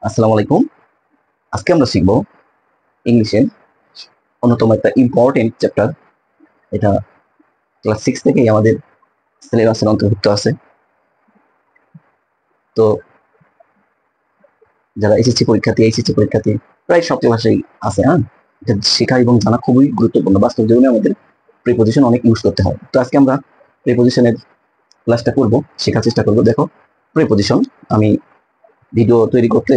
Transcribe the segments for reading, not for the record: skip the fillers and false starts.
আসসালামু আলাইকুম। আজকে আমরা শিখব ইংলিশের অন্যতম একটা ইম্পর্টেন্ট চ্যাপ্টার। এটা ক্লাস 6 থেকেই আমাদের সিলেবাসের অন্তর্ভুক্ত আছে। তো যারা এইচএসসি পরীক্ষার্থী প্রায় সব ক্লাসেই আছে। এটা শেখা এবং জানা খুবই গুরুত্বপূর্ণ। বাস্তব জীবনে আমাদের প্রিপোজিশন অনেক ইউজ করতে হয়। তো আজকে আমরা প্রিপোজিশনের ক্লাসটা করব, শেখার চেষ্টা করব। দেখো, প্রিপোজিশন আমি ভিডিও তৈরি করতে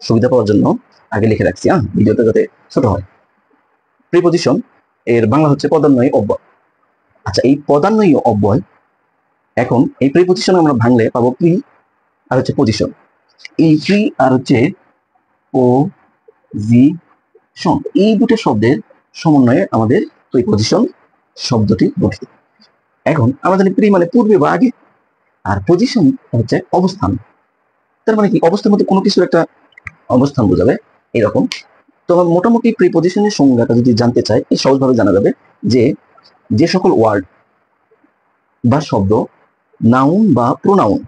সুবিধা পাওয়ার জন্য আগে লিখে রাখছি, ভিডিওটা যাতে ছোট হয়। প্রিপোজিশন এর বাংলা হচ্ছে পদান্বয়ী অব্যয়। আচ্ছা, এই পদান্বয়ী অব্যয়, এখন এই প্রিপোজিশন আমরা ভাঙলে পাবো প্রি আর হচ্ছে পজিশন। এই প্রি আর হচ্ছে পজিশন, এই দুটো শব্দের সমন্বয়ে আমাদের প্রিপোজিশন শব্দটি গঠিত। এখন আমরা জানি প্রি মানে পূর্বে বা আগে, আর পজিশন হচ্ছে অবস্থান। তার মানে কি, অবস্থার মধ্যে কোনো কিছুর একটা অবস্থান বোঝাবে এরকম। তো মোটামুটি প্রিপোজিশনের সংজ্ঞাটা যদি জানতে চাই, সহজভাবে জানা যাবে যে যে সকল ওয়ার্ড বা শব্দ নাউন বা প্রোনাউন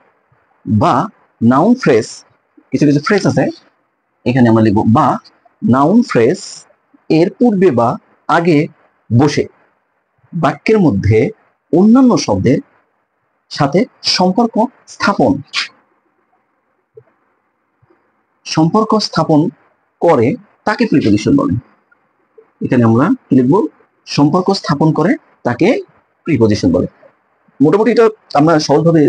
বা নাউন ফ্রেজ, কিছু কিছু ফ্রেজ আছে এখানে আমরা লিখব, বা নাউন ফ্রেজ এর পূর্বে বা আগে বসে বাক্যের মধ্যে অন্যান্য শব্দের সাথে সম্পর্ক স্থাপন করে তাকে প্রিপোজিশন বলে। এখানে আমরা কি লিখব, সম্পর্ক স্থাপন করে তাকে প্রিপোজিশন বলে। মোটামুটি এটা আমরা সহজভাবে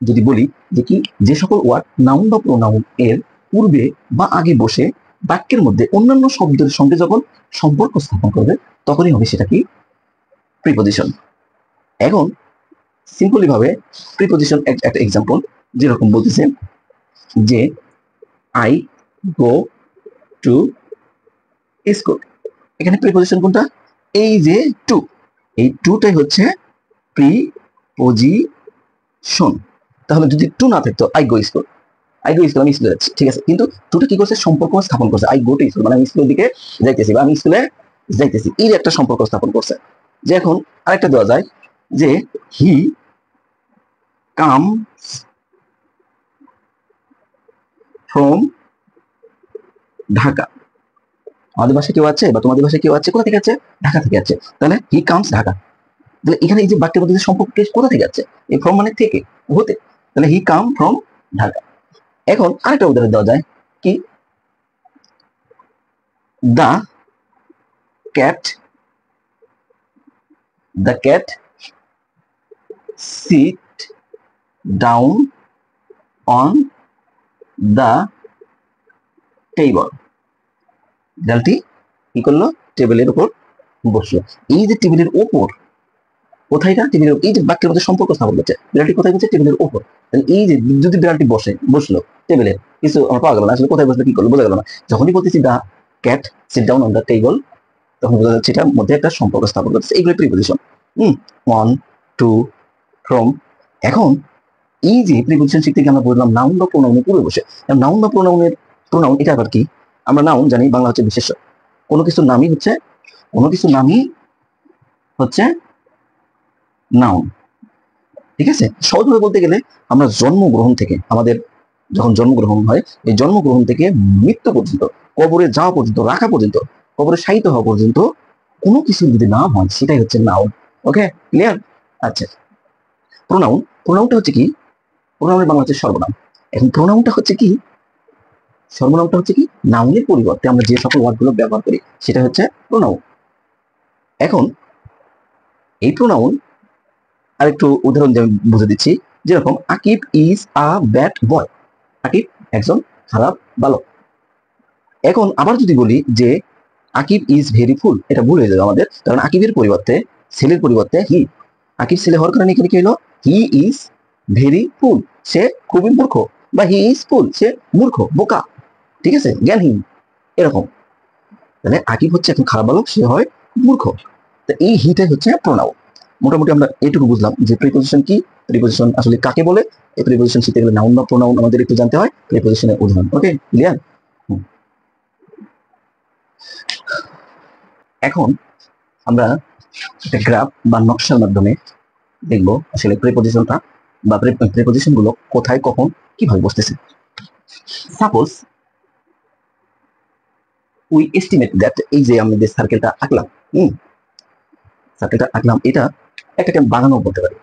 যদি বলি যে কি, যে সকল ওয়ার্ড নাউন বা প্রোনাউন এর পূর্বে বা আগে বসে বাক্যের মধ্যে অন্যান্য শব্দের সঙ্গে যখন সম্পর্ক স্থাপন করবে তখনই হবে সেটা কি, প্রিপোজিশন। এখন সিম্পলি ভাবে প্রিপোজিশন একটা এক্সাম্পল, যেরকম বলতেছে যে আই গো টু স্কুল। এখানে প্রিপোজিশন কোনটা, এই যে টু, এই টুটাই হচ্ছে প্রিপোজিশন। তাহলে যদি টু না থাকতো আই গো স্কুল, আমি স্কুলে যাচ্ছি, ঠিক আছে, কিন্তু টুটা কি করছে, সম্পর্ক স্থাপন করছে। আই গো টু স্কুল মানে আমি স্কুলের দিকে যাইতেছি বা আমি স্কুলে যাইতেছি, এই একটা সম্পর্ক স্থাপন করছে। যে এখন আরেকটা দেওয়া যায় যে হি কামস ফ্রম ঢাকা। আমাদের ভাষায় কেউ আছে বা তোমাদের ভাষায় কেউ আছে, কোথা থেকে আছে, ঢাকা থেকে আছে। তাহলে হি কামস ঢাকা। তাহলে এখানে এই যে বাক্যের মধ্যে সম্পর্ক কোথা থেকে আছে, এই ফ্রম মানে থেকে, হতে। তাহলে হি কাম ফ্রম ঢাকা। এখন আরেকটা উদাহরণ দেওয়া যায় কি, the cat sit down on the table. বিড়ালটি কি করলো, টেবিলের উপর বসলো। এই যে টেবিলের উপর, কোথায়, টেবিলের, এই যে বাক্যের মধ্যে সম্পর্ক স্থাপন করছে, বিড়ালটি কোথায় বসে, টেবিলের উপর। তাহলে এই যে যদি বিড়ালটি বসলো টেবিলে, কিছু আমার পাওয়া গেল না, আসলে কোথায় বসলো কি করলো বোঝা গেল না। যখনই বলতেছি the cat sit down on the table, তখন বোঝা যাচ্ছে এটার মধ্যে একটা সম্পর্ক স্থাপন করছে। এইগুলো প্রিপোজিশন। One, two, from. এখন এই যে প্রিপোজিশন শিখতে গিয়ে আমরা বললাম নাউন বা প্রোনাউনের পূর্বে বসে। নাউন বা প্রোনাউন এটা আবার কি, আমরা নাউন জানি বাংলা হচ্ছে বিশেষ্য। কোনো কিছু নামই হচ্ছে নাউন, ঠিক আছে। সহজভাবে বলতে গেলে আমরা জন্মগ্রহণ থেকে, আমাদের যখন জন্মগ্রহণ হয়, এই জন্মগ্রহণ থেকে মৃত্যু পর্যন্ত, কবরে যাওয়া পর্যন্ত, রাখা পর্যন্ত, কবরে শায়িত হওয়া পর্যন্ত কোনো কিছু যদি নাম হয় সেটাই হচ্ছে নাউন। ওকে, ক্লিয়ার? আচ্ছা, প্রোনাউনটা হচ্ছে কি, প্রোনাউনের বাংলা হচ্ছে সর্বনাম। এখন সর্বনামটা হচ্ছে কি, নাউনের পরিবর্তে আমরা যে সকল ওয়ার্ডগুলো ব্যবহার করি সেটা হচ্ছে প্রোনাউন। এখন এই প্রোনাউন আরেকটু উদাহরণ দিয়ে বুঝে দিচ্ছি। যেরকম Akib is a bad boy, Akib একজন খারাপ বালক। এখন আবার যদি বলি যে আকিব ইজ ভেরি ফুল, এটা ভুল হয়ে যাবে আমাদের, কারণ আকিবের পরিবর্তে, ছেলের পরিবর্তে হি। আকিব ছেলে হওয়ার কারণে এখানে কি হলো, হি ইজ ভেরি ফুল, সে খুবই মূর্খ, বা হি ইজ ফুল, সে মূর্খ, বোকা, ঠিক আছে, জ্ঞানহীন, এরকম। তাহলে আকিব হচ্ছে এখন খারাপ বালক, সে হয় মূর্খ। তো এই হিটাই হচ্ছে প্রোনাউন। মোটামুটি আমরা এটুকু বুঝলাম যে প্রিপোজিশন কি, প্রিপোজিশন আসলে কাকে বলে। এই প্রিপোজিশন শিখতে গেলে নাউন বা প্রোনাউন আমাদের একটু জানতে হয়, প্রিপোজিশনের উদাহরণ। ওকে, ক্লিয়ার? এখন আমরা একটা গ্রাফ বা নকশার মাধ্যমে দেখবো আসলে প্রিপোজিশনটা বা প্রিপোজিশন গুলো কোথায়, কখন, কিভাবে বসতেছে। সাপোজ উই এস্টিমেট দ্যাট, এই যে আমি যে সার্কেলটা আঁকলাম, এটা একটা বাগানও করতে পারি,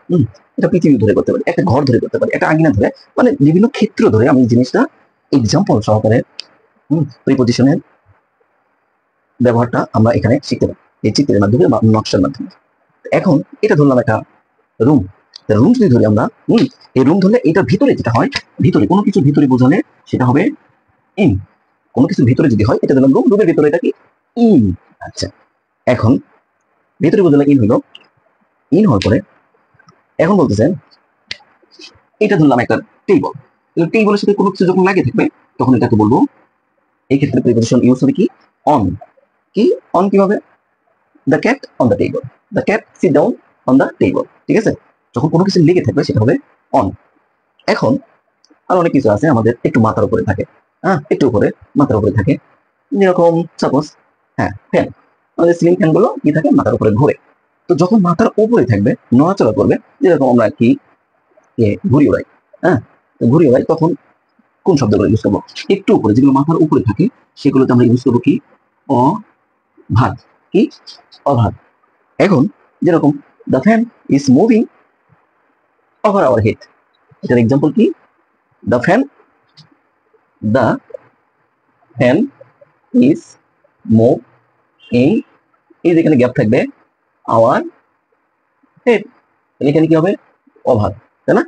এটা পৃথিবী ধরে করতে পারি, একটা ঘর ধরে করতে পারি, একটা আঙ্গিনা ধরে, মানে বিভিন্ন ক্ষেত্র ধরে আমি জিনিসটা এক্সাম্পল সহকারে প্রিপজিশনের ব্যবহারটা আমরা এখানে শিখতে পারি এই চিত্রের মাধ্যমে বা নকশার মাধ্যমে। এখন এটা ধরলাম একটা রুম, রুম যদি ধরি আমরা, এই রুম ধরলে এটার ভিতরে যেটা হয়, ভিতরে কোনো কিছু ভিতরে বোঝালে সেটা হবে ইন, কোনো কিছু ভিতরে যদি হয় এটা ধরলাম রুম, রুমের ভিতরে এটা কি ইন। আচ্ছা, এখন ভিতরে বোঝালে ইন হইলো, ইন হওয়ার পরে এখন বলতেছেন এটা ধরলাম একটা টেবল, টেবলের সাথে কোনো কিছু যখন লাগিয়ে থাকবে তখন এটাকে বলবো, এই ক্ষেত্রে প্রিপজিশন ইউজ হবে কি অন। কি অন কিভাবে, the cat on the table, the cat sit down on the table, ঠিক আছে, যখন কোনো কিছু লেগে থাকবে সেটা হবে অন। এখন আর অনেক কিছু আছে আমাদের একটু মাথার উপরে থাকে, একটু উপরে মাথার উপরে থাকে, যেরকম সাপোজ ফ্যান, আমাদের সিলিং ফ্যান গুলো কি থাকে মাথার উপরে ঘুরে, তো যখন মাথার উপরে থাকবে নড়াচড়া করবে, যেরকম আমরা কি ঘুরি উড়াই, ঘুরি উড়াই, তখন কোন শব্দগুলো ইউজ করবো, একটু উপরে যেগুলো মাথার উপরে থাকে সেগুলোতে আমরা ইউজ করবো কি অভাগ, কি অভাগ। এখন যেরকম the fan is moving over our head, এটার এক্সাম্পল কি দ্য ফ্যান ইজ মুভিং, এই যেখানে গ্যাপ থাকবে আওয়ার হেড, এখানে কি হবে অভাগ, তাই না,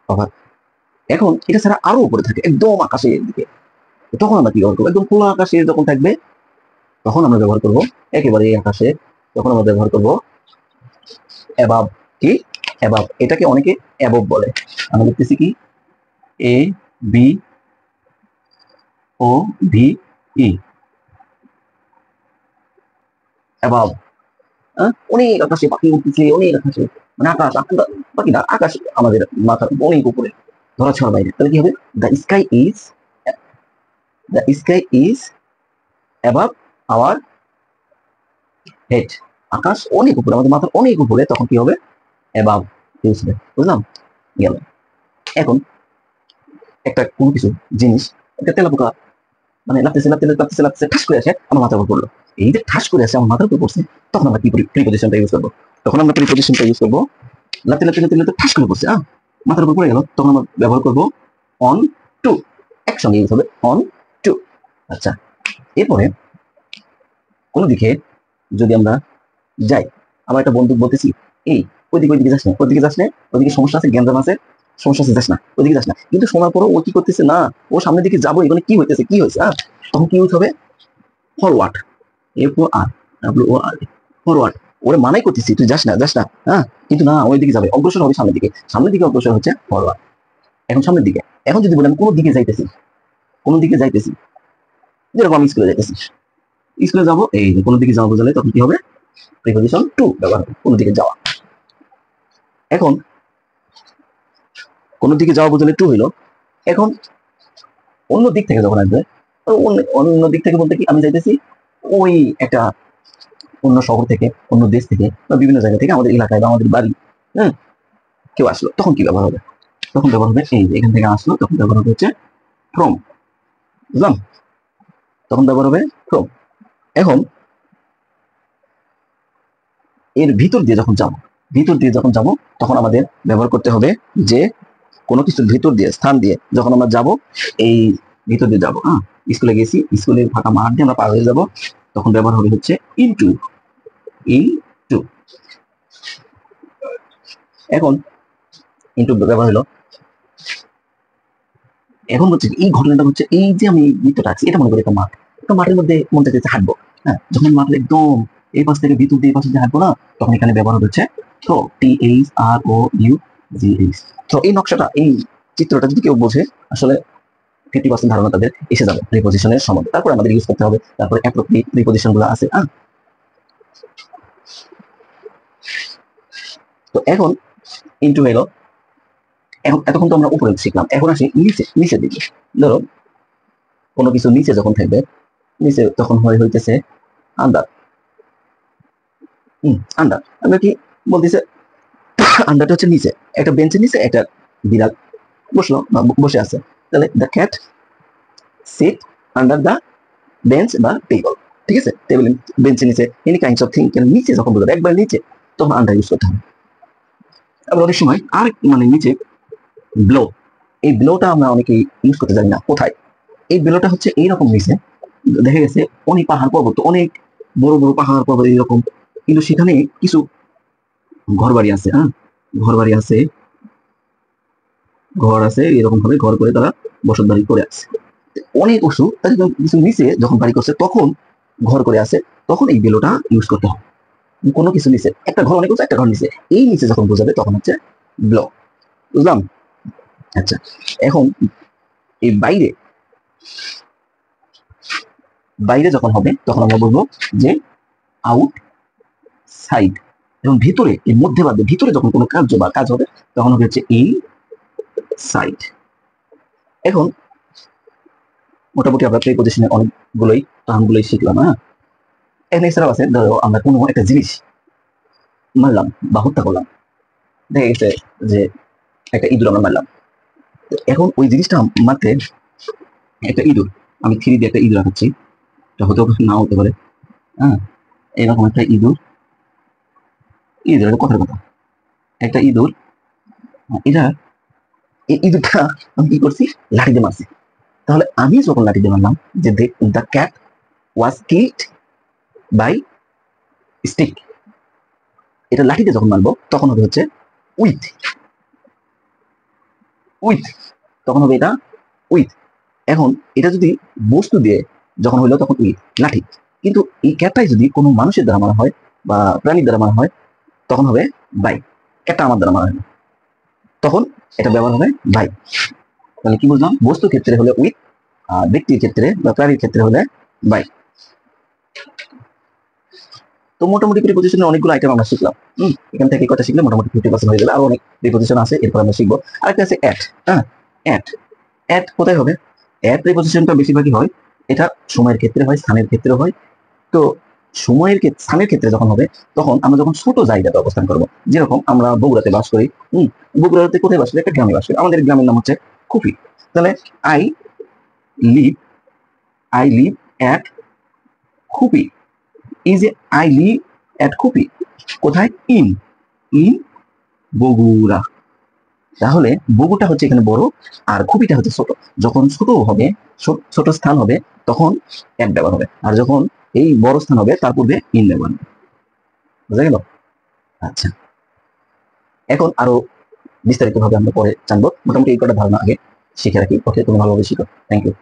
অভাগ। এখন এটা ছাড়া আরো উপরে থাকে একদম আকাশের দিকে, তখন আমরা কি ব্যবহার করবো, একদম খোলা আকাশে যখন থাকবে তখন আমরা ব্যবহার করবো একেবারে আকাশে, তখন আমরা ব্যবহার করবো অ্যাবাব, কি অ্যাবাব, এটাকে অনেকে অ্যাবব বলে, আমরা লিখতেছি কি A B O V E, অ্যাবাব। অনেক আকাশে পাখি উঠতেছে, অনেক আকাশে, মানে আকাশ পাখি না, আকাশ আমাদের মাথার অনেক উপরে, ধরা ছোঁয়ার বাইরে, তাহলে কি হবে the sky is above our head, আকাশ অনেক উপরে, আমাদের মাথার অনেক উপরে, তখন কি হবে অ্যাবাব ইউজ হবে, বুঝলাম গেল। এখন একটা কোনো কিছু জিনিস, একটা তেলাপোকা মানে লাগতেছে লাগতেছে লাগতেছে লাগতেছে ঠাস করে আসে আমার মাথার উপর পড়লো, এই যে ঠাস করে আসে আমার মাথার উপর পড়ছে, তখন আমরা কি প্রিপজিশনটা ইউজ করবো, তখন আমরা প্রিপজিশনটা ইউজ করবো লাগতে লাগতে লাগতে লাগতে ঠাস করে পড়ছে, মাথার উপর পড়ে গেল, তখন আমরা ব্যবহার করবো অন টু, একসঙ্গে ইউজ হবে অন টু। আচ্ছা, এরপরে কোনো দিকে যদি আমরা যাই, আমার একটা বন্ধু বলতেছি এই ওইদিকে যাস না, ওইদিকে যাস না, ওইদিকে সমস্যা আছে, গ্যাঞ্জাম আছে, সমস্যা আছে, যাস না ওইদিকে যাস না, কিন্তু শোনার পরও ও কি করতেছে না, ও সামনের দিকে যাবো, এখানে কি হইতেছে কি হয়েছে, তখন কি ইউজ হবে ফরওয়ার্ড, FORWARD, ফরওয়ার্ড, ওরে মানাই করতেছি তুই যাস না যাস না, কিন্তু না ওইদিকে যাবে, অগ্রসর হবে সামনের দিকে, সামনের দিকে অগ্রসর হচ্ছে ফরওয়ার্ড। এখন সামনের দিকে, এখন যদি বলি আমি কোনো দিকে যাইতেছি, কোনো দিকে যাইতেছি, যেরকম আমি স্কুলে যাইতেছি, স্কুলে যাবো, এই কোনো দিকে যাওয়া বোঝালে তখন কি হবে প্রিপজিশন টু ব্যবহার হবে, কোনো দিকে যাওয়া। এখন কোনো দিকে যাওয়া বোঝালে টু হইলো, এখন অন্য দিক থেকে যখন আসবে, অন্য দিক থেকে বলতে কি আমি যাইতেছি ওই একটা অন্য শহর থেকে, অন্য দেশ থেকে বা বিভিন্ন জায়গা থেকে আমাদের এলাকায় বা আমাদের বাড়ি, কেউ আসলো, তখন কি ব্যবহার হবে, তখন ব্যবহার হবে এই এখান থেকে আসলো, তখন ব্যবহার হবে হচ্ছে ফ্রম, বুঝলাম, তখন ব্যবহার হবে ফ্রম। এখন এর ভিতর দিয়ে যখন যাব তখন আমাদের ব্যবহার করতে হবে যে কোনো কিছুর ভিতর দিয়ে স্থান দিয়ে যখন আমরা যাব, এই ভিতর দিয়ে যাবো, স্কুলে গেছি, স্কুলের ফাঁকা মাঠ দিয়ে আমরা পার হয়ে যাব, তখন ব্যবহার হবে হচ্ছে ইনটু। এখন ইনটু ব্যবহার হলো, এখন হচ্ছে এই ঘটনাটা হচ্ছে এই যে আমি বৃত্তটা আছি, এটা মনে করি একটা মাঠ, একটা মাঠের মধ্যে মন চাইছে হাঁটবো, যখন মাঠের একদম এই পাশ থেকে ভিতর দিয়ে পাশে হাঁটবো না, তখন এখানে ব্যবহার হচ্ছে থ্রো, THROUGH, থ্রো। এই নকশাটা, এই চিত্রটা যদি কেউ বোঝে, আসলে 50% ধারণা তাদের এসে যাবে প্রিপজিশনের সম্বন্ধে, তারপরে আমাদের ইউজ করতে হবে, তারপরে অ্যাপ্রোপ্রিয়েট প্রিপজিশন গুলো আছে। তো এখন ইনটু হলো, এখন এতক্ষণ তো আমরা উপরে শিখলাম, এখন আসি নিচের দিকে। ধরো কোনো কিছু নিচে যখন থাকবে, নিচে তখন হইতেছে আন্ডার, আন্ডার, আমরা কি বলতেছে আন্ডারটা হচ্ছে নিচে, একটা বেঞ্চের নিচে একটা বিড়াল বসলো বা বসে আছে, তাহলে the cat sit under the bench বা টেবল, ঠিক আছে, টেবিল বেঞ্চের নিচে, এনি কাইন্ডস অফ থিং, নিচে যখন বোঝাবে একবার নিচে তখন আন্ডার ইউজ করতে হবে। আবার অনেক সময় আর মানে নিচে ব্লো, এই ব্লোটা আমরা অনেকেই ইউজ করতে জানি না কোথায়। এই ব্লোটা হচ্ছে এইরকম নিচে, দেখা গেছে অনেক পাহাড় পর্বত, অনেক বড় বড় পাহাড় পর্বত এইরকম, কিন্তু সেখানে কিছু ঘর বাড়ি আছে, হ্যাঁ ঘর বাড়ি আছে, ঘর আছে, এরকম ভাবে ঘর করে তারা বসত বাড়ি করে আছে। অনেক উঁচু, তার কিছু নিচে যখন বাড়ি করছে তখন ঘর করে আছে, তখন এই বেলোটা ইউজ করতে হবে। কোনো কিছু নিচে, একটা ঘর অনেক উঁচু, একটা ঘর নিচে, এই নিচে যখন বোঝাবে তখন হচ্ছে ব্লক, বুঝলাম? আচ্ছা, এখন এই বাইরে, বাইরে যখন হবে তখন আমরা বলবো যে আউট সাইড, এবং ভিতরে এর মধ্যে বাদে ভিতরে যখন কোনো কার্য বা কাজ হবে তখন হবে হচ্ছে ইন সাইড। এখন মোটামুটি আমরা প্রিপজিশনের অনেকগুলোই টার্মগুলোই শিখলাম, হ্যাঁ। এখানে এছাড়াও আছে, ধরো আমরা কোনো একটা জিনিস মারলাম বা হত্যা করলাম, দেখা গেছে যে একটা ইঁদুর আমরা মারলাম, এখন ওই জিনিসটা মারতে একটা ইঁদুর, আমি 3 দিয়ে একটা ইঁদুর আঁকাচ্ছি, এটা হতেও না হতে পারে, হ্যাঁ, এরকম একটা ইঁদুর, ইঁদুর এটা কথার কথা, একটা ইঁদুর, এটা এই ইঁদুরটা আমি কি করছি, লাঠি দিয়ে মারছি। তাহলে আমি যখন লাঠি দিয়ে মারলাম যে the cat was killed by stick, এটা লাঠিতে যখন মারবো তখন হবে হচ্ছে উইথ, উইথ, তখন হবে এটা উইথ। এখন এটা যদি বস্তু দিয়ে যখন হইলো তখন উইথ লাঠি, কিন্তু এই ক্যাটটাই যদি কোনো মানুষের দ্বারা মারা হয় বা প্রাণীর দ্বারা মারা হয় তখন হবে বাই, ক্যাটটা আমার দ্বারা মারা হয় তখন এটা ব্যবহার হবে বাই। তাহলে কি বুঝলাম, বস্তুর ক্ষেত্রে হলে উইথ, আর ব্যক্তির ক্ষেত্রে বা প্রাণীর ক্ষেত্রে হলে বাই। তো মোটামুটি প্রিপজিশনের অনেকগুলো আইটেম আমরা শিখলাম। এখান থেকে কথা শিখলে মোটামুটি 50% হয়ে যাবে, আর অনেক প্রিপজিশন আছে এরপর আমরা শিখবো। আরেকটা আছে অ্যাট, হ্যাঁ, অ্যাট, অ্যাট কোথায় হবে? অ্যাট প্রিপজিশনটা বেশিরভাগই হয়, এটা সময়ের ক্ষেত্রে হয়, স্থানের ক্ষেত্রে হয়। তো সময়ের স্থানের ক্ষেত্রে যখন হবে তখন আমরা যখন ছোট জায়গাতে অবস্থান করবো, যেরকম আমরা বগুড়াতে বাস করি, বগুড়াতে কোথায় বাস করি? একটা গ্রামে বাস করি, আমাদের গ্রামের নাম হচ্ছে খুপি। তাহলে I live, I live at Khupi, এই যে আই লিভ অ্যাট খুপি, কোথায়? In, in Bogura. তাহলে বগুড়াটা হচ্ছে এখানে বড় আর খুপিটা হচ্ছে ছোট। যখন ছোট হবে, ছোট স্থান হবে তখন অ্যাট ব্যবহার হবে, আর যখন এই বড় স্থান হবে তার পূর্বে ইন ব্যবহার হবে। বুঝা গেল? আচ্ছা, এখন আরো বিস্তারিত ভাবে আমরা পরে জানবো, মোটামুটি এই কটা ধারণা আগে শিখে রাখি। ওকে, তুমি ভালোভাবে শিখো। Thank you.